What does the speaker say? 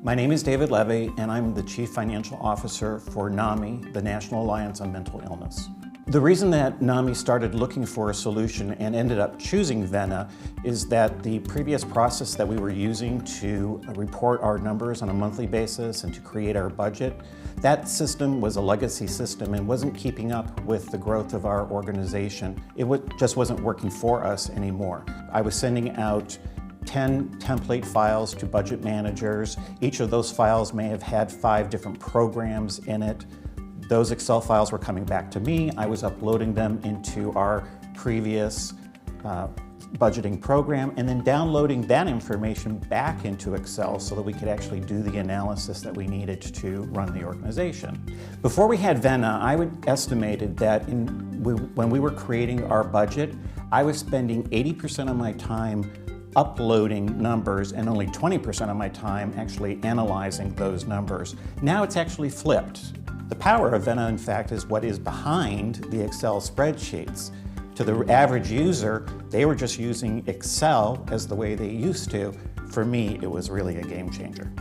My name is David Levy, and I'm the Chief Financial Officer for NAMI, the National Alliance on Mental Illness. The reason that NAMI started looking for a solution and ended up choosing Vena is that the previous process that we were using to report our numbers on a monthly basis and to create our budget, that system was a legacy system and wasn't keeping up with the growth of our organization. It just wasn't working for us anymore. I was sending out 10 template files to budget managers. Each of those files may have had 5 different programs in it. Those Excel files were coming back to me. I was uploading them into our previous budgeting program and then downloading that information back into Excel so that we could actually do the analysis that we needed to run the organization. Before we had Vena, I would estimated that when we were creating our budget, I was spending 80% of my time uploading numbers and only 20% of my time actually analyzing those numbers. Now it's actually flipped. The power of Vena, in fact, is what is behind the Excel spreadsheets. To the average user, they were just using Excel as the way they used to. For me, it was really a game changer.